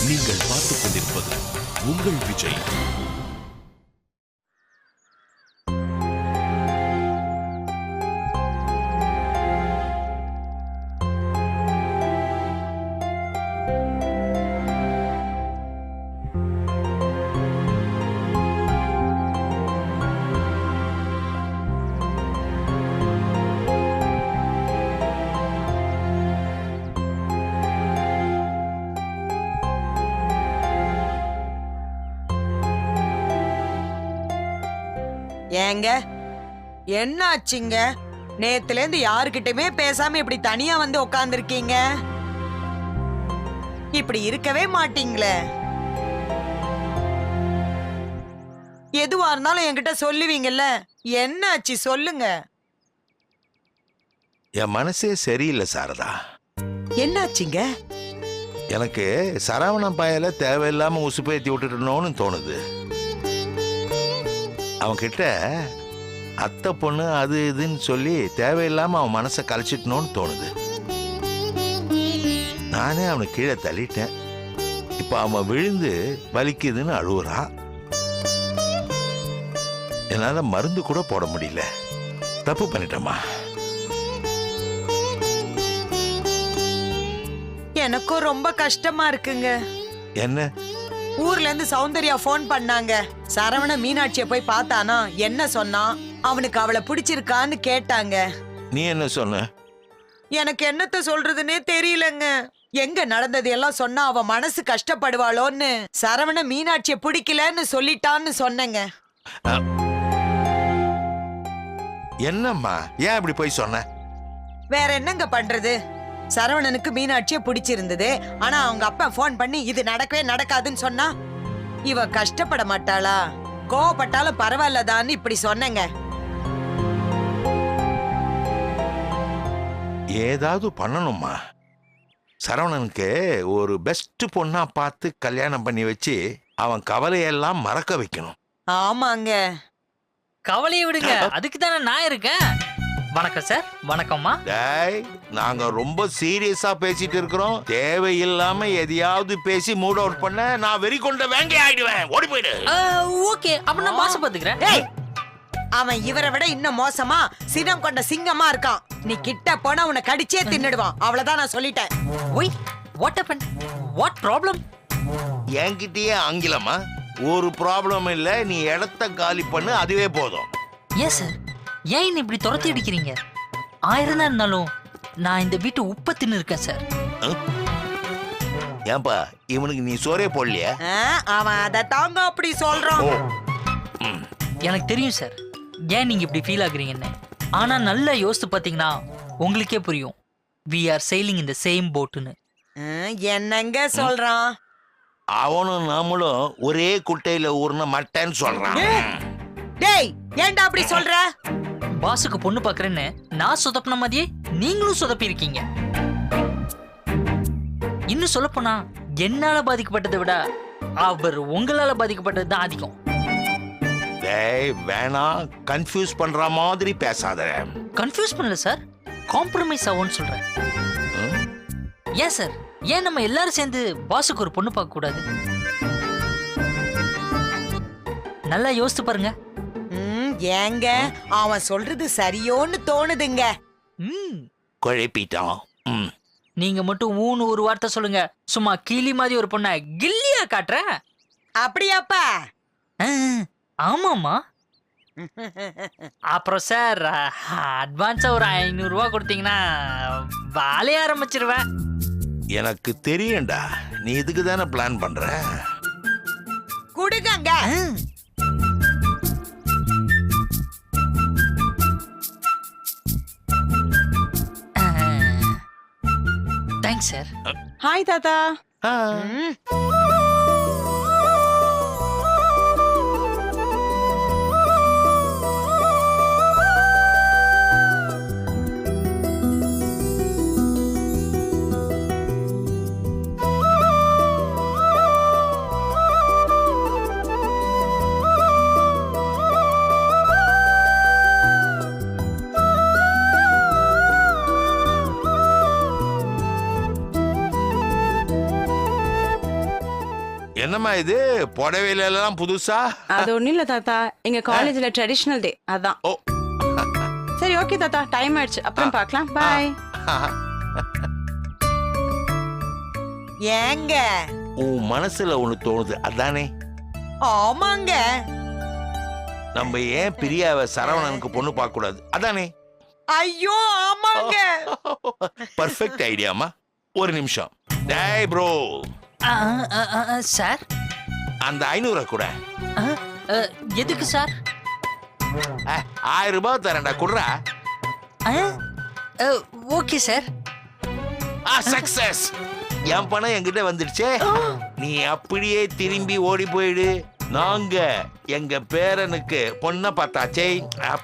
நீங்கள் பார்த்துக் கொண்டிருப்பது உங்கள் விஜய். ஏங்க என்ன ஆச்சுங்க? நேத்துல இருந்து யாருக்கிட்டயுமே பேசாம இப்படி தனியா வந்து உட்கார்ந்துருக்கீங்க. இப்படி இருக்கவே மாட்டீங்களே. எதுவா இருந்தாலும் என்கிட்ட சொல்லுவீங்கல்ல. என்ன ஆச்சு சொல்லுங்க. என் மனசே சரியில்லை சாரதா. என்னாச்சுங்க? எனக்கு சரவணன் பயல தேவையில்லாம உசுப்பேத்தி விட்டுட்டோன்னு தோணுது. அவன்கிட்ட அத்தை பொண்ணு அது இதுன்னு சொல்லி தேவையில்லாம அவன் மனசை கலைச்சிட்டணும்னு தோணுது. நானே அவனை கீழே தள்ளிட்டேன். இப்ப அவன் விழுந்து வலிக்குதுன்னு அழுவுறான். என்னால மருந்து கூட போட முடியல. தப்பு பண்ணிட்டோமா? எனக்கும் ரொம்ப கஷ்டமா இருக்குங்க. என்ன? ஊர்ல இருந்து சௌந்தர்யா போன் பண்ணாங்க. சரவண மீனாட்சிய போய் பார்த்தானா, என்ன சொன்னா, அவனுக்கு அவளை பிடிச்சிருக்கான்னு கேட்டாங்க. நீ என்ன சொன்ன? எனக்கு என்னத்த சொல்றதுன்னே தெரியலங்க. எங்க நடந்தது எல்லாம் சொன்னா அவ மனசு கஷ்டப்படுவாளோன்னு சரவண மீனாட்சிய பிடிக்கலன்னு சொல்லிட்டான்னு சொன்னேங்க. என்னம்மா ஏன் இப்படி போய் சொன்ன? வேற என்னங்க பண்றது? சரவணனுக்கு மீனாட்சிய பிடிச்சிருந்தது. ஆனா அவங்க அப்பா போன் பண்ணி இது நடக்கவே நடக்காதுன்னு சொன்னா இவ கஷ்டப்பட மாட்டாளா? கோவப்பட்டாலும் பரவாயில்லதான்னு இப்படி சொன்னேங்க. ஏதாவது பண்ணணுமா? சரவணனுக்கு ஒரு பெஸ்ட் பொண்ணா பார்த்து கல்யாணம் பண்ணி வச்சு அவன் கவலையெல்லாம் மறக்க வைக்கணும். ஆமாங்க. கவலையை விடுங்க, அதுக்கு தானே நான் இருக்கேன். வணக்கம் சார். வணக்கம்மா. டேய், நாங்க ரொம்ப சீரியஸா பேசிட்டு இருக்கிறோம். தேவையில்லாம எதையாவது பேசி மூட் அவுட் பண்ண நான் வெறி கொண்ட வேங்கை ஆயிடுவேன். ஓடி போயிடு. ஓகே, அப்ப நான் பாச பாத்துக்கிறேன். அவன் இவரை விட இன்னும் மோசமா சினம் கொண்ட சிங்கமா இருக்கான். நீ கிட்ட போனா உன்னை கடிச்சே தின்னுடுவான். அவ்வளவுதான் நான் சொல்லிட்டேன். Why, what happen? What problem? என்கிட்டயே ஆங்கிலமா? ஒரு ப்ராப்ளம் இல்ல. நீ இடத்த காலி பண்ணு, அதுவே போதும். ஏன் சார், ஏன் என்ன இப்படி துரத்தி அடிக்கிறீங்க? 1000 தான் இருந்தாலும் நான் இந்த வீட்டு உப்பை தின்னு இருக்கேன் சார். ஏன்பா இவனுக்கு நீ சோறே போடலையா? அவன் அதை தாங்க அப்படி சொல்றான். எனக்கு தெரியும் சார் ஏன் நீங்க இப்படி ஃபீல் ஆகுறீங்கன்னு. ஆனா நல்லா யோசித்து பாத்தீங்கன்னா உங்களுக்கே புரியும். we are sailing in the same boatனு. என்னங்க சொல்றான்? அவனும் நாமளும் ஒரே குட்டையில ஊர்ன மட்டன்னு சொல்றான். டேய், ஏன்டா அப்படி சொல்ற? பாசுக்கு பொண்ணு பாக்குறேன்னு நான் சொதப்பின மாதிரியே நீங்களும் சொதப்பி இருக்கீங்க. இன்னும் சொல்லப்போனா என்னால பாதிக்கப்பட்டதை விட அவர் உங்களால பாதிக்கப்பட்டது தான் அதிகம். டேய் வேணாம், கன்ஃபியூஸ் பண்ற மாதிரி பேசாத. கன்ஃபியூஸ் பண்ணல சார், காம்ப்ரமைஸ் ஆகும்னு சொல்றேன். ஏன் சார், ஏன் நம்ம எல்லாரும் சேர்ந்து பாசுக்கு ஒரு பொண்ணு பார்க்க கூடாது? நல்லா யோசித்து பாருங்க. ஏங்க அவன் சொல்றது சரியோன்னு தோணுதுங்க. குழப்பிட்டான். நீங்க மட்டும் ஊன்னு ஒரு வார்த்தை சொல்லுங்க, சும்மா கிளி மாதிரி ஒரு பொண்ண கில்லியா காட்டுற. அப்படியாப்பா? ஆமாமா. அப்புறம் சார் அட்வான்ஸா ஒரு 500 ரூபா கொடுத்தீங்கன்னா வேலைய ஆரம்பிச்சிருவேன். எனக்கு தெரியும்டா, நீ இதுக்கு தானே பிளான் பண்ற. குடுங்க. Thanks sir. ஹாய் தாத்தா. என்னம்மா இது புடவையில எல்லாம் புதுசா? அது ஒண்ணும் இல்ல தாத்தா, எங்க காலேஜ்ல ட்ரெடிஷனல் டே அதான். ஓ. சரி ஓகே தாத்தா, டைம் ஆயிடுச்சு, அப்புறம் பார்க்கலாம். பாய். ஏங்க உன் மனசுல ஒண்ணு தோணுது அதானே? ஆமாங்க. நம்ம ஏன் பிரியாவை சரவணனுக்கு பொண்ணு பார்க்க கூடாது அதானே? ஐயோ ஆமாங்க. பர்ஃபெக்ட் ஐடியாமா. ஒரு நிமிஷம். டேய் ப்ரோ, சார் அந்த 500 கூட. எதுக்கு சார்? 1000 ரூபாய் தரேன்டா, குடுறா. Okay sir. சக்சஸ். என் பணம் என்கிட்ட வந்துடுச்சே. நீ அப்படியே திரும்பி ஓடி போயிடு. நாங்க எங்க பேரனுக்கு பொண்ணை பார்த்தாச்சே,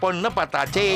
பொண்ணை பார்த்தாச்சே.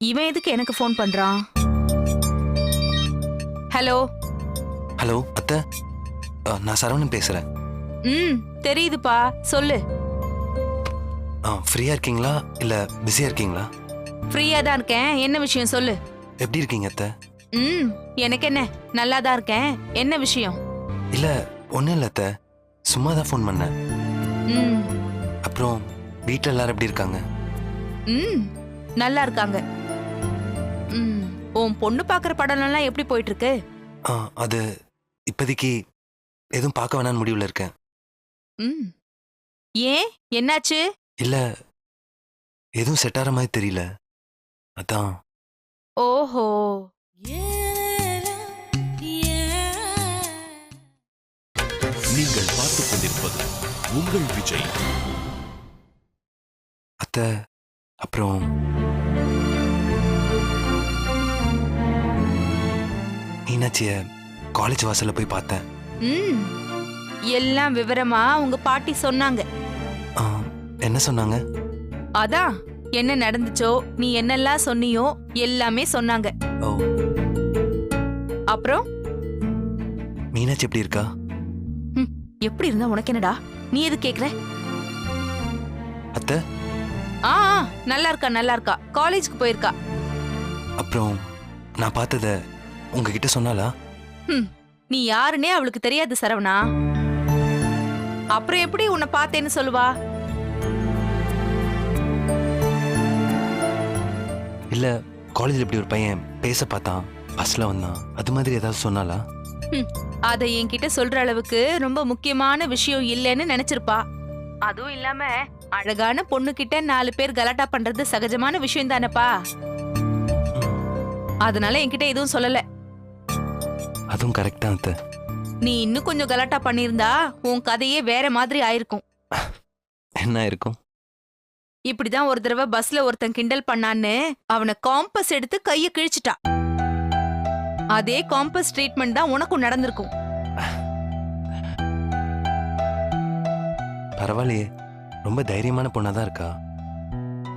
இவன் எதுக்கு எனக்கு ஃபோன் பண்றான்? ஹலோ ஹலோ அத்தை, நான் சரவணன் பேசுறேன். தெரியுதுப்பா, சொல்லு. ஃப்ரீயா இருக்கீங்களா இல்ல பிஸியா இருக்கீங்களா? ஃப்ரீயா தான் இருக்கேன், என்ன விஷயம் சொல்லு. எப்படி இருக்கீங்க அத்தை? எனக்கு என்ன, நல்லா தான் இருக்கேன், என்ன விஷயம்? இல்ல ஒன்றும் இல்லை அத்தை, சும்மா தான் ஃபோன் பண்ணேன். அப்புறம் வீட்டில் எல்லாரும் எப்படி இருக்காங்க? நல்லா இருக்காங்க. உன் பொண்ணு பாக்குற படம்லாம் எப்படி போயிட்டு இருக்கு? அது இப்போதைக்கு எதுவும் பார்க்க வேணான்னு முடிவில் இருக்கேன். ஏன், என்னாச்சு? இல்ல எதுவும் செட் ஆகிற மாதிரி தெரியல, அதான். ஓஹோ. நீங்கள் பார்த்துக் கொண்டிருப்பது உங்கள் விஜய். அத்தை, அப்புறம் மீனாட்சிய காலேஜ் வாசல்ல போய் பார்த்தேன். எல்லாம் விவரமா உங்க பாட்டி சொன்னாங்க. என்ன சொன்னாங்க? அதான் என்ன நடந்துச்சோ, நீ என்னெல்லாம் சொன்னியோ எல்லாமே சொன்னாங்க. ஓ. அப்புறம் மீனாட்சி எப்படி இருக்கா? எப்படி இருந்தா உனக்கு என்னடா, நீ எது கேக்குற? அத்தை, நல்லா இருக்கா, நல்லா இருக்கா, காலேஜுக்கு போயிருக்கா. அப்புறம் நான் பார்த்தத உங்ககிட்ட சொன்னாலா? நீ யாருன்னே அவளுக்கு தெரியாது சரவணா. அப்புறம் எப்படி உன்னை பார்த்தேன்னு சொல்லுவா? இல்ல காலேஜ்ல இப்படி ஒரு பையன் பேச பார்த்தான், பஸ்ல வந்தான், அது மாதிரி ஏதாவது சொன்னாலா? அத என்கிட்ட சொல்ற அளவுக்கு ரொம்ப முக்கியமான விஷயம் இல்லைன்னு நினைச்சிருப்பா. அதுவும் இல்லாம அழகான பொண்ணு கிட்ட 4 பேர் கலாட்டா பண்றது சகஜமான விஷயம் தானப்பா. அதனால என்கிட்ட எதுவும் சொல்லல. அதுவும் கரெக்ட் தான் அத்தை. நீ இன்னும் கொஞ்சம் கலாட்டா பண்ணியிருந்தா உன் கதையே வேற மாதிரி ஆயிருக்கும். என்ன இருக்கும்? இப்படிதான் ஒரு தடவை பஸ்ல ஒருத்தன் கிண்டல் பண்ணான்னு அவனை காம்பஸ் எடுத்து கைய கிழிச்சிட்டா. அதே காம்பஸ் ட்ரீட்மெண்ட் தான் உனக்கும் நடந்திருக்கும். பரவாயில்லையே, ரொம்ப தைரியமான பொண்ணாதான் இருக்கா.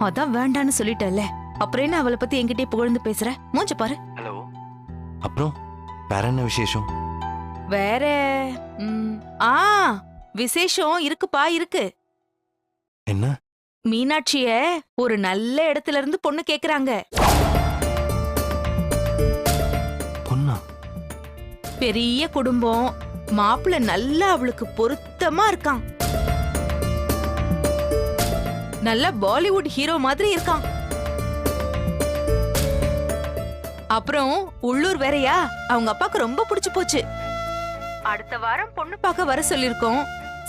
அதான் வேண்டான்னு சொல்லிட்டல, அப்புறம் என்ன அவளை பத்தி என்கிட்டே புகழ்ந்து பேசுற? மூஞ்ச பாரு. ஹலோ. அப்புறம் வேற என்ன விசேஷம்? வேற விசேஷம் இருக்குப்பா, இருக்கு. என்ன? மீனாட்சிய ஒரு நல்ல இடத்துல இருந்து பொண்ணு கேக்குறாங்க. பொண்ணா? பெரிய குடும்பம், மாப்பிள்ள நல்லா அவளுக்கு பொருத்தமா இருக்கான். நல்ல பாலிவுட் ஹீரோ மாதிரி இருக்கான். அப்புறம் உள்ளூர் வேறயா, அவங்க அப்பாக்கு ரொம்ப பிடிச்சு போச்சு. அடுத்த வாரம் பொண்ணு பார்க்க வர சொல்லிருக்கோம்.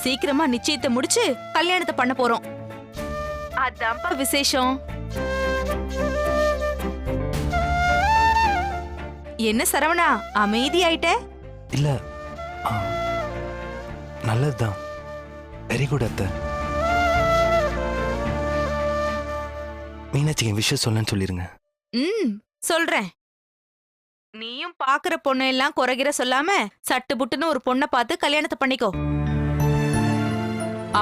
சீக்கிரமா நிச்சயத்தை முடிச்சு கல்யாணத்தை பண்ண போறோம். அதான்ப்பா விசேஷம். என்ன சரவணா அமைதி ஆயிட்ட? இல்ல ஆ, நல்லதுதான். வெரி குட் அத்தை. மீனாட்சி என் விஷயம் சொல்லன்னு சொல்லிருங்க. சொல்றேன். நீயும் பாக்குற பொண்ணு எல்லாம் குறைகிற சொல்லாம சட்டு புட்டுன்னு ஒரு பொண்ணை பார்த்து கல்யாணத்தை பண்ணிக்கோ.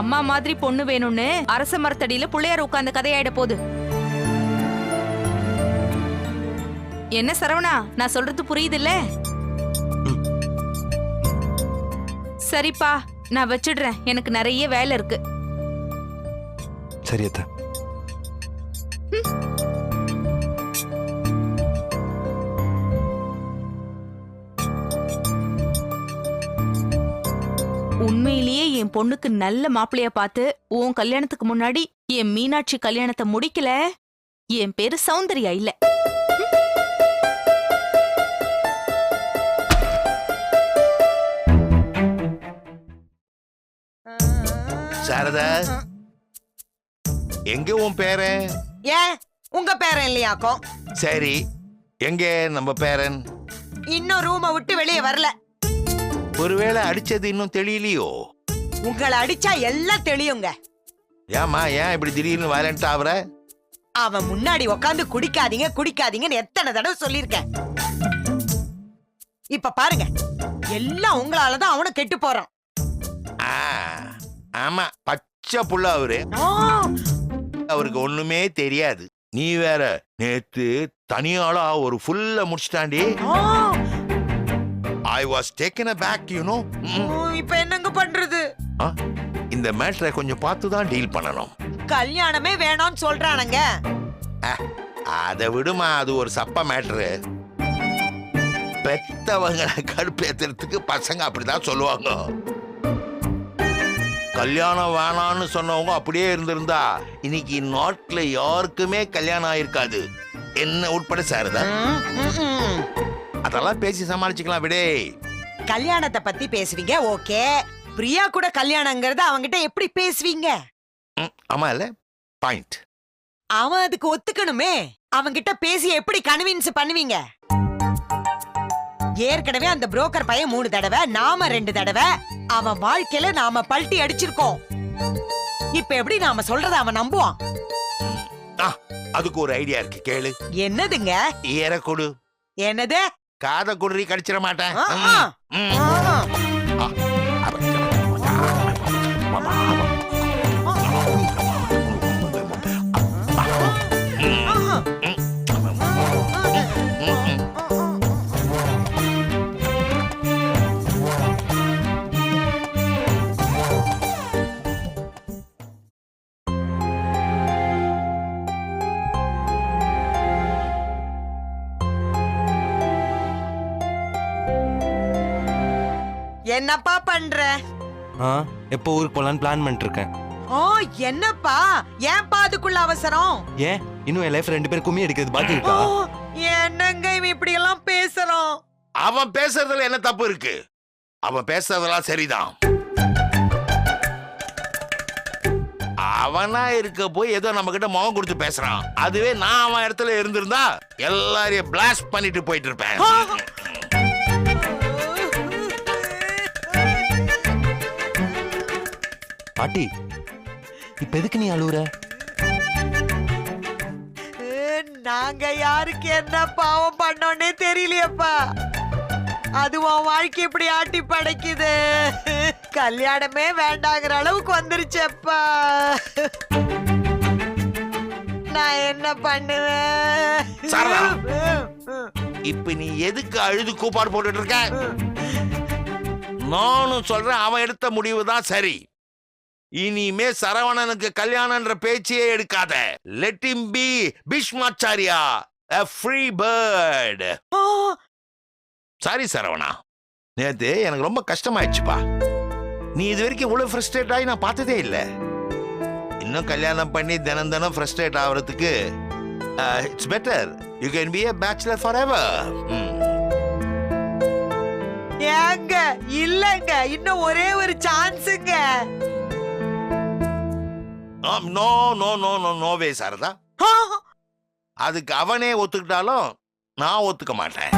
அம்மா மாதிரி பொண்ணு வேணும்னு அரச மரத்தடியில புள்ளையார் உட்கார்ந்த கதையாயிட போகுது. என்ன சரவணா, நான் சொல்றது புரியுதுல்ல? சரிப்பா, நான் வச்சிடுறேன். எனக்கு நிறைய வேலை இருக்கு. சரி அத்தை. உண்மையிலேயே என் பொண்ணுக்கு நல்ல மாப்பிளைய பார்த்து உன் கல்யாணத்துக்கு முன்னாடி என் மீனாட்சி கல்யாணத்தை முடிக்கல, என் பேரு சௌந்தர்யா இல்ல. சாரதா, எங்க உன் பேரன்? ஏன் உங்க பேரன் இல்லையாக்கும்? சரி, எங்க நம்ம பேரன்? இன்னும் ரூமை விட்டு வெளியே வரல. ஒருவேளை அடிச்சது இன்னும் தெரியலையோ? உங்களை அடிச்சா எல்லாம் தெளியுங்க. ஏமா, ஏன் இப்படி திடீர்னு வயலண்ட் ஆகுற? அவன் முன்னாடி உட்காந்து குடிக்காதீங்க குடிக்காதீங்கன்னு எத்தனை தடவை சொல்லியிருக்கேன். இப்ப பாருங்க, எல்லாம் உங்களாலதான் அவனும் கெட்டு போறான். ஆ, ஆமா, பச்சை புள்ள அவரு. அவருக்கு ஒண்ணுமே தெரியாது. நீ வேற நேத்து தனியாளா ஒரு ஃபுல்ல முடிச்சிட்டாண்டி. I was taken aback, you know. இப்ப என்னங்க பண்றது? இந்த மேட்டரை கொஞ்சம் பார்த்து தான் டீல் பண்ணணும். கல்யாணமே வேணாம்னு சொல்றானுங்க. அதை விடுமா, அது ஒரு சப்ப மேட்டரு. பெத்தவங்களை கடுப்பேத்துறதுக்கு பசங்க அப்படிதான் சொல்லுவாங்க. கல்யாணம் வேணான்னு சொன்னவங்க அப்படியே இருந்திருந்தா இன்னைக்கு நாட்டுல யாருக்குமே கல்யாணம் ஆயிருக்காது, என்ன உட்பட. சாரதா, அதெல்லாம் பேசி சமாளிச்சுக்கலாம் விடே. கல்யாணத்தை பத்தி பேசுவீங்க, ஓகே. பிரியா கூட கல்யாணங்கிறத அவங்கிட்ட எப்படி பேசுவீங்க? ஆமா இல்ல, பாயிண்ட். அவன் அதுக்கு ஒத்துக்கணுமே. அவங்கிட்ட பேசி எப்படி கன்வின்ஸ் பண்ணுவீங்க? ஏற்கனவே அந்த புரோக்கர் பையன் 3 தடவை, நாம 2 தடவை. அவன் வாழ்க்கையில நாம பல்ட்டி அடிச்சிருக்கோம். இப்ப எப்படி நாம சொல்றத அவன் நம்புவான்? அதுக்கு ஒரு ஐடியா இருக்கு, கேளு. என்னதுங்க? ஏற கொடு. என்னது? காத குடுறி கடிச்சிட மாட்டேன். என்னப்பா பண்ற? எப்போ ஊருக்கு போலான்னு பிளான் பண்ணிட்டு இருக்கேன். என்னப்பா, ஏன்பா அதுக்குள்ள அவசரம்? ஏன் இன்னும் என் லைஃப் 2 பேரும் கும்மி அடிக்கிறது பாக்கி இருக்கா? என்னங்க இவன் இப்படி எல்லாம் பேசுறான்? அவன் பேசுறதுல என்ன தப்பு இருக்கு? அவன் பேசுறதெல்லாம் சரிதான். அவனா இருக்க போய் ஏதோ நம்ம கிட்ட முகம் கொடுத்து பேசுறான். அதுவே நான் அவன் இடத்துல இருந்திருந்தா எல்லாரையும் பிளாஸ்ட் பண்ணிட்டு போயிட்டு இருப்பேன். பாட்டி, இப்ப எதுக்கு நீ அழுவுற? நாங்க யாருக்கு என்ன பாவம் பண்ணோன்னே தெரியலையப்பா. அது உன் வாழ்க்கை இப்படி ஆட்டி படைக்குது. கல்யாணமே வேண்டாங்கிற அளவுக்கு வந்துருச்சப்பா. நான் என்ன பண்ணுவேன்? இப்ப நீ எதுக்கு அழுது கூப்பாடு போட்டுட்டு இருக்க? நானும் சொல்றேன், அவன் எடுத்த முடிவு தான் சரி. இனிமே சரவணனுக்கு கல்யாணம்ன்ற பேச்சையே எடுக்காத. Let him be Bhishmacharya, a free bird. Sorry Saravana, நேத்து எனக்கு ரொம்ப கஷ்டமாயிடுச்சுப்பா. நீ இது வரைக்கும் இவ்வளவு ஃப்ரஸ்ட்ரேட் ஆகி நான் பார்த்ததே இல்லை. இன்னும் கல்யாணம் பண்ணி தினம் தினம் ஃப்ரஸ்ட்ரேட் ஆகிறதுக்கு it's better you can be a bachelor forever. ஏங்க இல்லங்க, இன்னும் ஒரே ஒரு சான்ஸுங்க. No no no no no way Sarada. அதுக்கு அவனே ஒத்துக்கிட்டாலும் நான் ஒத்துக்க மாட்டேன்.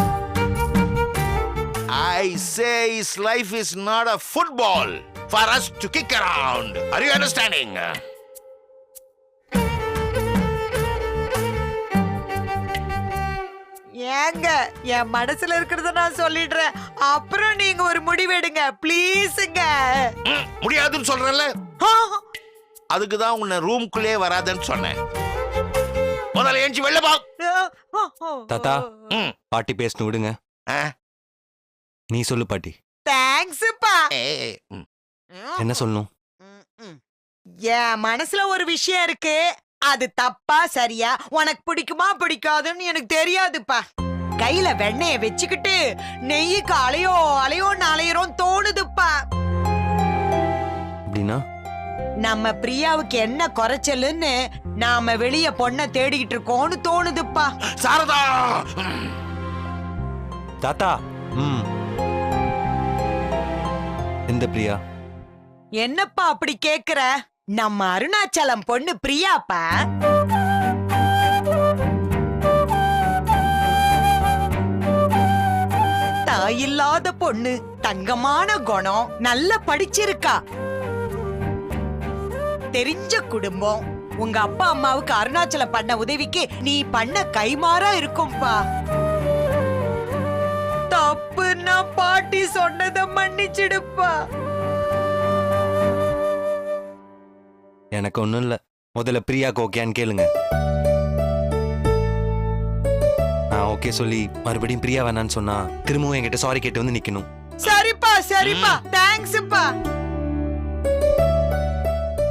I say his life is not a football for us to kick around. Are you understanding? ஏங்க என் மனசுல இருக்கிறத நான் சொல்லிடுறேன், அப்புறம் நீங்க ஒரு முடிவெடுங்க ப்ளீஸுங்க. முடியாதுன்னு சொல்றேன்ல, அதுக்கு தான் உன்னை ரூம்குள்ளே வராதன்னு சொன்னேன். முதல்ல ஏஞ்சி வெளில போ. தாத்தா ம். பாட்டி பேசணும் விடுங்க. ஆ, நீ சொல்லு பாட்டி, தேங்க்ஸ்ப்பா. ஏய், என்ன சொல்லணும்? என் மனசுல ஒரு விஷயம் இருக்கு, அது தப்பா சரியா உனக்கு பிடிக்குமா பிடிக்காதுன்னு எனக்கு தெரியாதுப்பா. கையில வெண்ணெய வச்சுக்கிட்டு நெய்யுக்கு அலையோன்னு அலையிறோம் தோணுதுப்பா. அப்படின்னா நம்ம பிரியாவுக்கு என்ன குறைச்சலுன்னு நாம வெளிய பொண்ணை தேடிக்கிட்டு இருக்கோம்னு தோணுதுப்பா. சாரதா. தாத்தா எந்த பிரியா? என்னப்பா அப்படி கேக்குற? நம்ம அருணாச்சலம் பொண்ணு பிரியாப்பா. தாயில்லாத பொண்ணு, தங்கமான குணம், நல்லா படிச்சிருக்கா, தெரிஞ்ச குடும்பம். உங்க அப்பா அம்மாவுக்கு அருணாச்சலம் பண்ண உதவிக்கு நீ பண்ண கைமாறா இருக்கும்பா. தப்புன்னா பாட்டி சொன்னதை மன்னிச்சிடுப்பா. எனக்கு ஒண்ணும் இல்ல, முதல்ல பிரியாக்கு ஓகேன்னு கேளுங்க. நான் ஓகே சொல்லி மறுபடியும் பிரியா வேணான்னு சொன்னா திரும்பவும் என்கிட்ட சாரி கேட்டு வந்து நிக்கணும். சரிப்பா சரிப்பா, தேங்க்ஸ்ப்பா.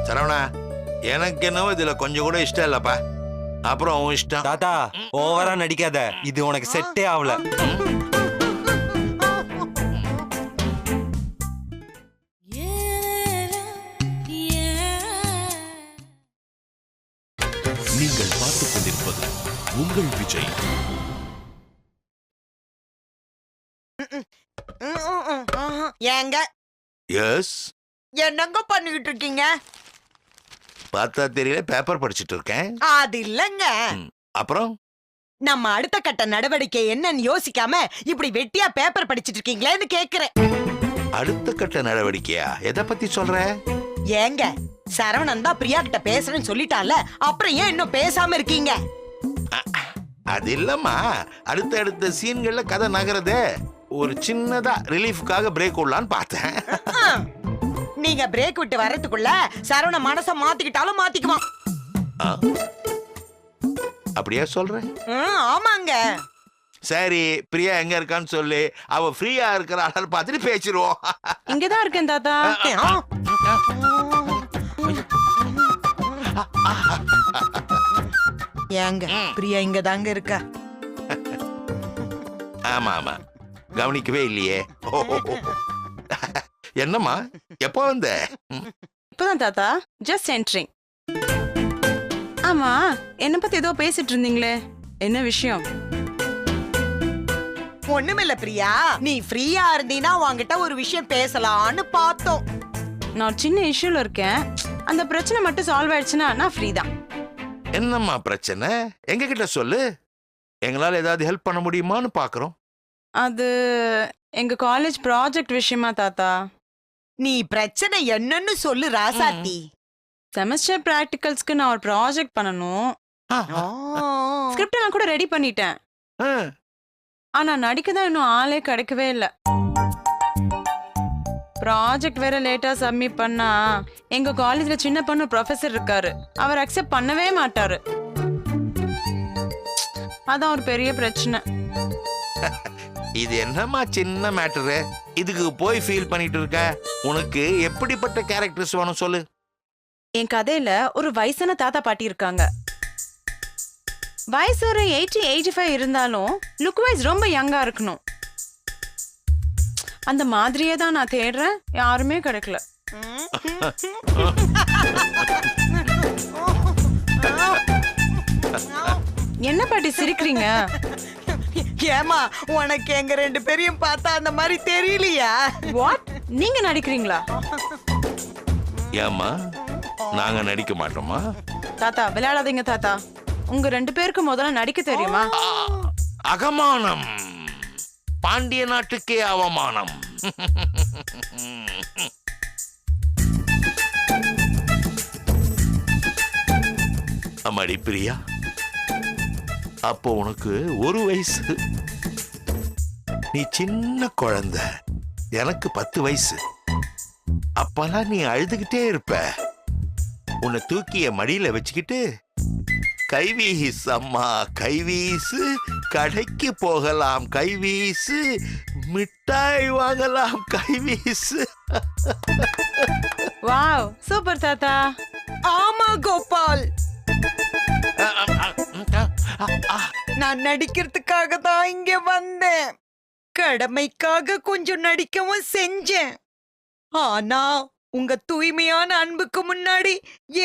சரவணா, எனக்கு என்னவோ இதுல கொஞ்சம் கூட இஷ்டம் இல்லப்பா. அப்புறம் உன் இஷ்டம். தாத்தா ஓவரா நடிக்காத, இது உனக்கு செட்டே ஆகல. நீங்கள் பார்த்துக் கொண்டிருப்பது உங்கள் விஜய். ஏங்க எஸ், என்னங்க பண்ணிக்கிட்டு இருக்கீங்க? பார்த்தா தெரியல, பேப்பர் படிச்சிட்டு இருக்கேன். அது இல்லங்க, அப்புறம் நம்ம அடுத்த கட்ட நடவடிக்கை என்னன்னு யோசிக்காம இப்படி வெட்டியா பேப்பர் படிச்சிட்டு இருக்கீங்களேன்னு கேக்குறேன். அடுத்த கட்ட நடவடிக்கையா? எதை பத்தி சொல்ற? ஏங்க சரவணன் தான் பிரியா கிட்ட பேசுறேன்னு சொல்லிட்டால, அப்புறம் ஏன் இன்னும் பேசாம இருக்கீங்க? அது இல்லம்மா, அடுத்த சீன்கள்ல கதை நகரதே, ஒரு சின்னதா ரிலீஃப்காக பிரேக் விடலான்னு பார்த்தேன். நீங்க பிரேக் விட்டு வர்றதுக்குள்ள சரவண மனச மாத்திக்கிட்டாலும் மாத்திக்குவான். அப்படியே சொல்றேன். ஆமாங்க. சரி, பிரியா எங்க இருக்கான்னு சொல்லு, அவ ஃப்ரீயா இருக்கிற ஆள் பார்த்துட்டு பேசிடுவோம். இங்கதான் இருக்கேன் தாத்தா. ஏங்க பிரியா இங்க தாங்க இருக்கா. ஆமா ஆமா, கவனிக்கவே இல்லையே. என்னம்மா, எப்போ வந்த? இப்பதான் தாத்தா, ஜஸ்ட் என்ட்ரிங். ஆமா, என்ன பத்தி ஏதோ பேசிட்டு இருந்தீங்களே, என்ன விஷயம்? ஒண்ணுமில்ல பிரியா, நீ ஃப்ரீயா இருந்தீனா உன்கிட்ட ஒரு விஷயம் பேசலாம்னு பார்த்தோம். நான் ஒரு சின்ன இஷ்யூல இருக்கேன், அந்த பிரச்சனை மட்டும் சால்வ் ஆயிடுச்சுன்னா நான் ஃப்ரீ தான். என்னம்மா பிரச்சனை? எங்க கிட்ட சொல்லு, எங்களால ஏதாவது ஹெல்ப் பண்ண முடியுமான்னு பாக்குறோம். அது எங்க காலேஜ் ப்ராஜெக்ட் விஷயமா தாத்தா. நீ பிரச்சனை என்னன்னு சொல்லு ராசாத்தி. செமஸ்டர் பிராக்டிகல்ஸ்க்கு நான் ஒரு ப்ராஜெக்ட் பண்ணணும். ஸ்கிரிப்ட் நான் கூட ரெடி பண்ணிட்டேன். ஆனா நடிக்க தான் இன்னும் ஆளே கிடைக்கவே இல்லை. ப்ராஜெக்ட் வேற லேட்டா சப்மிட் பண்ணா எங்க காலேஜ்ல சின்ன பொண்ணு ப்ரொஃபசர் இருக்காரு, அவர் அக்செப்ட் பண்ணவே மாட்டாரு. அதான் ஒரு பெரிய பிரச்சனை. இது என்னம்மா சின்ன மேட்டரு, இதுக்கு போய் ஃபீல் பண்ணிட்டு இருக்க? உனக்கு எப்படிப்பட்ட கேரக்டர்ஸ் வேணும் சொல்லு. என் கதையில ஒரு வயசான தாத்தா பாட்டி இருக்காங்க. வயசு ஒரு 80-85 இருந்தாலும் லுக் வைஸ் ரொம்ப யங்கா இருக்கணும். அந்த மாதிரியே தான் நான் தேடுறேன், யாருமே கிடைக்கல. என்ன பாட்டி சிரிக்கிறீங்க? ஏமா, உனக்கு எங்க ரெண்டு பேரையும் பார்த்தா அந்த மாதிரி தெரியலையா? வாட், நீங்க நடிக்கிறீங்களா? ஏம்மா, நாங்க நடிக்க மாட்டோமா? தாத்தா விளையாடாதீங்க தாத்தா, உங்க ரெண்டு பேருக்கு முதல்ல நடிக்க தெரியுமா? அகமானம். பாண்டிய நாட்டுக்கே அவமானம். அம்மாடி பிரியா, அப்போ உனக்கு 1 வயசு. நீ சின்ன குழந்தை, எனக்கு 10 வயசு. அப்பெல்லாம் நீ அழுதுகிட்டே இருப்ப. உன்னை தூக்கிய மடியில வச்சுக்கிட்டு கைவீஸ் அம்மா கைவீசு, கடைக்கு போகலாம் கைவீசு, மிட்டாய் வாங்கலாம் கைவீசு. வாவ், சூப்பர் தாத்தா. ஆமா கோபால், நான் நடிக்கிறதுக்காக தான் இங்க வந்தேன். கடமைக்காக கொஞ்சம் நடிக்கவும் செஞ்சேன். ஆனா உங்க தூய்மையான அன்புக்கு முன்னாடி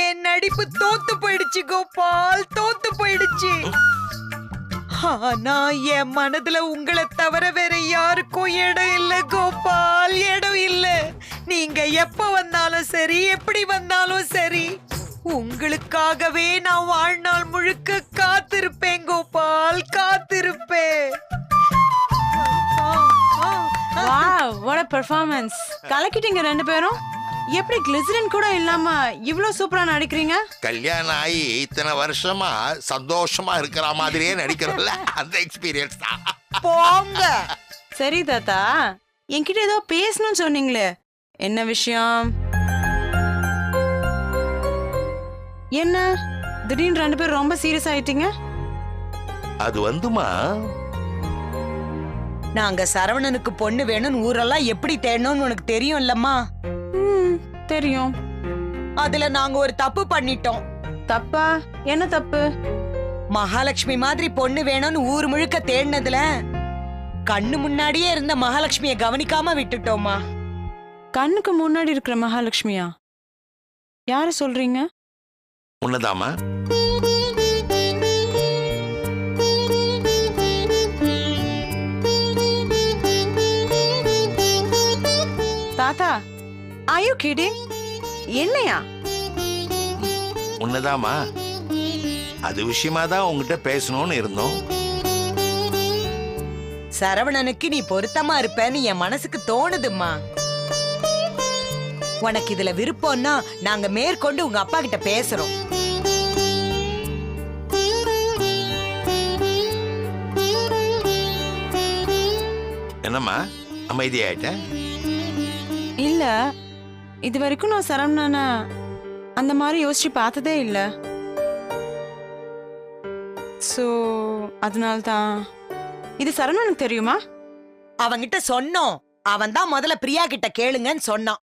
என் நடிப்பு தோத்து போயிடுச்சு கோபால், தோத்து போயிடுச்சு. ஆனா என் மனதுல உங்களை தவிர வேற யாருக்கும் இடம் இல்ல கோபால், இடம் இல்ல. நீங்க எப்ப வந்தாலும் சரி, எப்படி வந்தாலும் சரி, உங்களுக்காகவே நான் வாழ்நாள் முழுக்க காத்திருப்பேன் கோபால், காத்திருப்பேன். Wow, what a performance. கலக்கிட்டீங்க 2 பேரும். எப்படி கிளிசரின் கூட இல்லாம இவ்ளோ சூப்பரா நடிக்கிறீங்க? கல்யாணம் ஆகி இத்தனை வருஷமா சந்தோஷமா இருக்கிற மாதிரியே நடிக்கிறோம்ல, அந்த எக்ஸ்பீரியன்ஸ் தான். போங்க. சரி தாத்தா, என்கிட்ட ஏதோ பேசணும்னு சொன்னீங்களே, என்ன விஷயம்? என்ன திடீர்னு 2 பேரும் ரொம்ப சீரியஸ் ஆயிட்டீங்க? அது வந்துமா, நாங்க சரவணனுக்கு பொண்ணு வேணும்னு ஊரெல்லாம் எப்படி தேடணும்னு உனக்கு தெரியும் இல்லம்மா? தெரியும். அதுல நாங்க ஒரு தப்பு பண்ணிட்டோம். தப்பா? என்ன தப்பு? மகாலட்சுமி மாதிரி பொண்ணு வேணும்னு ஊர் முழுக்க தேடினதுல கண்ணு முன்னாடியே இருந்த மகாலட்சுமிய கவனிக்காம விட்டுட்டோமா. கண்ணுக்கு முன்னாடி இருக்கிற மகாலட்சுமியா? யாரு சொல்றீங்க? உன்னதாமா. தாத்தா, are you kidding? என்னையா? உன்னதாமா. அது விஷயமா தான் உங்ககிட்ட பேசணும்னு இருந்தோம். சரவணனுக்கு நீ பொருத்தமா இருப்பேன்னு என் மனசுக்கு தோணுதும்மா. உனக்கு இதுல விருப்பம்னா நாங்க மேற்கொண்டு உங்க அப்பா கிட்ட பேசுறோம். என்னம்மா அமைதியாயிட்ட? இல்ல, இது வரைக்கும் நான் சரவணனை அந்த மாதிரி யோசிச்சு பார்த்ததே இல்ல. சோ அதனால்தான். இது சரவணனுக்கு தெரியுமா? அவங்கிட்ட சொன்னோம். அவன் தான் முதல்ல பிரியா கிட்ட கேளுங்கன்னு சொன்னான்.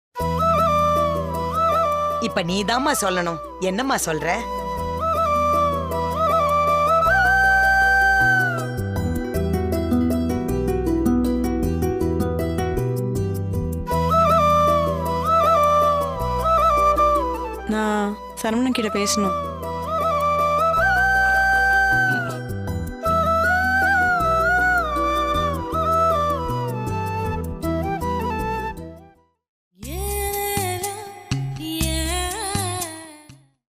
இப்ப நீதாம்மா சொல்லணும். என்னம்மா சொல்ற? நான் சரவணன் கிட்ட பேசணும்.